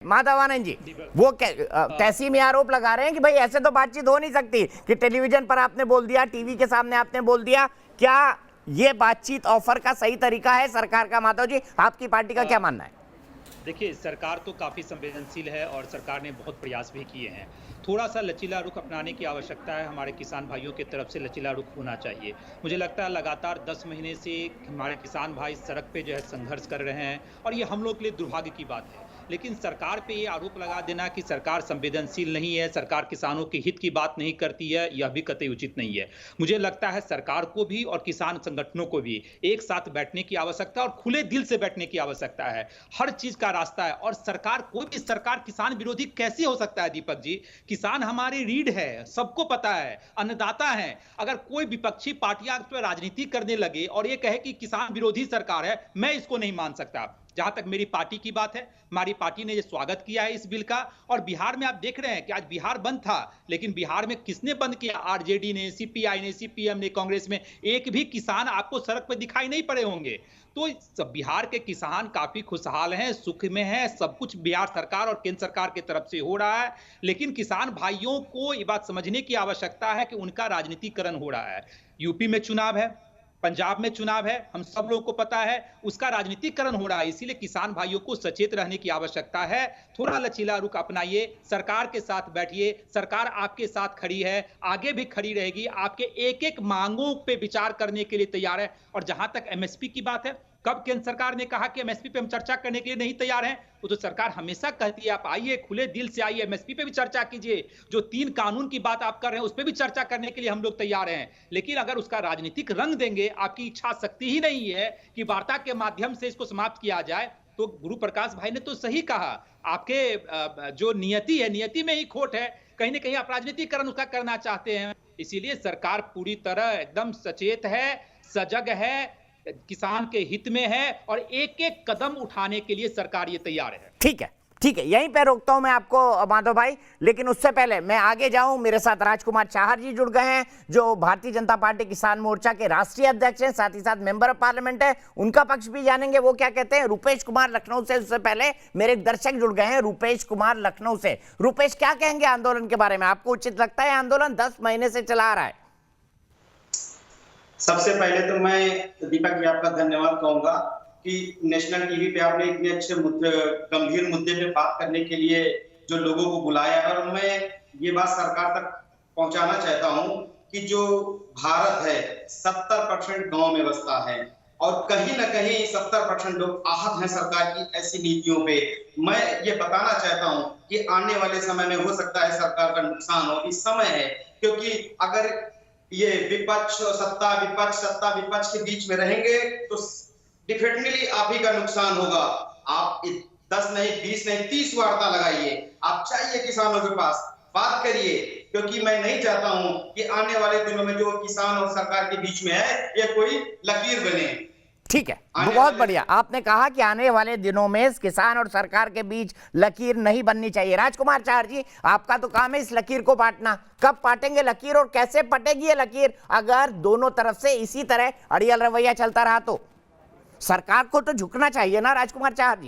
माधवानंद जी, वो तहसीम में आरोप लगा रहे हैं कि भाई ऐसे तो बातचीत हो नहीं सकती कि टेलीविजन पर आपने बोल दिया, टीवी के सामने आपने बोल दिया। क्या ये बातचीत ऑफर का सही तरीका है सरकार का? माधव जी, आपकी पार्टी का क्या मानना है? देखिए, सरकार तो काफ़ी संवेदनशील है और सरकार ने बहुत प्रयास भी किए हैं। थोड़ा सा लचीला रुख अपनाने की आवश्यकता है। हमारे किसान भाइयों की तरफ से लचीला रुख होना चाहिए। मुझे लगता है लगातार 10 महीने से हमारे किसान भाई सड़क पे जो है संघर्ष कर रहे हैं और ये हम लोग के लिए दुर्भाग्य की बात है। लेकिन सरकार पे ये आरोप लगा देना कि सरकार संवेदनशील नहीं है, सरकार किसानों के हित की बात नहीं करती है, यह भी कतई उचित नहीं है। मुझे लगता है सरकार को भी और किसान संगठनों को भी एक साथ बैठने की आवश्यकता और खुले दिल से बैठने की आवश्यकता है। हर चीज का रास्ता है और सरकार, कोई भी सरकार किसान विरोधी कैसे हो सकता है दीपक जी? किसान हमारी रीढ़ है, सबको पता है, अन्नदाता है। अगर कोई विपक्षी पार्टियां इस पर राजनीति करने लगे और ये कहे कि किसान विरोधी सरकार है, मैं इसको नहीं मान सकता। जहां तक मेरी पार्टी की बात है, हमारी पार्टी ने ये स्वागत किया है इस बिल का। और बिहार में आप देख रहे हैं कि आज बिहार बंद था, लेकिन बिहार में किसने बंद किया? आरजेडी ने, सीपीआई ने, सीपीएम ने, कांग्रेस में। एक भी किसान आपको सड़क पर दिखाई नहीं पड़े होंगे। तो बिहार के किसान काफी खुशहाल हैं, सुख में हैं, सब कुछ बिहार सरकार और केंद्र सरकार की तरफ से हो रहा है। लेकिन किसान भाइयों को ये बात समझने की आवश्यकता है कि उनका राजनीतिकरण हो रहा है। यूपी में चुनाव है, पंजाब में चुनाव है, हम सब लोगों को पता है, उसका राजनीतिकरण हो रहा है। इसीलिए किसान भाइयों को सचेत रहने की आवश्यकता है। थोड़ा लचीला रुख अपनाइए, सरकार के साथ बैठिए। सरकार आपके साथ खड़ी है, आगे भी खड़ी रहेगी, आपके एक एक मांगों पे विचार करने के लिए तैयार है। और जहां तक एमएसपी की बात है, कब केंद्र सरकार ने कहा कि एमएसपी पे हम चर्चा करने के लिए नहीं तैयार हैं? वो तो सरकार हमेशा कहती है, आप आइए, खुले दिल से आइए, एमएसपी पे भी चर्चा कीजिए। जो 3 कानून की बात आप कर रहे हैं, उस पे भी चर्चा करने के लिए हम लोग तैयार हैं। लेकिन अगर उसका राजनीतिक रंग देंगे, आपकी इच्छा शक्ति ही नहीं है कि वार्ता के माध्यम से इसको समाप्त किया जाए, तो गुरु प्रकाश भाई ने तो सही कहा। आपके जो नियति है, नियति में ही खोट है। कहीं ना कहीं आप राजनीतिकरण उसका करना चाहते हैं। इसीलिए सरकार पूरी तरह एकदम सचेत है, सजग है, किसान के हित में है और एक एक कदम उठाने के लिए सरकार ये तैयार है। ठीक है, ठीक है, यहीं पे रोकता हूं मैं आपको माधव भाई। लेकिन उससे पहले मैं आगे जाऊं, मेरे साथ राजकुमार चाहर जी जुड़ गए हैं, जो भारतीय जनता पार्टी किसान मोर्चा के राष्ट्रीय अध्यक्ष हैं, साथ ही साथ मेंबर ऑफ पार्लियामेंट है। उनका पक्ष भी जानेंगे, वो क्या कहते हैं। रुपेश कुमार लखनऊ से, उससे पहले मेरे एक दर्शक जुड़ गए हैं, रुपेश कुमार लखनऊ से। रुपेश, क्या कहेंगे आंदोलन के बारे में? आपको उचित लगता है आंदोलन 10 महीने से चला आ रहा है? सबसे पहले तो मैं दीपक जी आपका धन्यवाद कहूंगा कि नेशनल टीवी पे आपने इतने अच्छे गंभीर मुद्दे पे बात करने के लिए जो लोगों को बुलाया। और मैं ये बात सरकार तक पहुंचाना चाहता हूं कि जो भारत है 70% गांव में बसता है और कहीं ना कहीं 70% लोग आहत हैं सरकार की ऐसी नीतियों पे। मैं ये बताना चाहता हूं कि आने वाले समय में हो सकता है सरकार का नुकसान हो। इस समय है, क्योंकि अगर ये विपक्ष और सत्ता, विपक्ष सत्ता विपक्ष के बीच में रहेंगे तो डेफिनेटली आप ही का नुकसान होगा। आप 10 नहीं, 20 नहीं, 30 वार्ता लगाइए, आप चाहिए किसानों के पास बात करिए, क्योंकि मैं नहीं चाहता हूं कि आने वाले दिनों में जो किसान और सरकार के बीच में है ये कोई लकीर बने। ठीक है, बहुत बढ़िया। आपने कहा कि आने वाले दिनों में किसान और सरकार के बीच लकीर नहीं बननी चाहिए। राजकुमार चाहर जी, आपका तो काम है इस लकीर को पाटना। कब पाटेंगे लकीर और कैसे पटेगी ये लकीर अगर दोनों तरफ से इसी तरह अड़ियल रवैया चलता रहा तो? सरकार को तो झुकना चाहिए ना राजकुमार चाहर जी।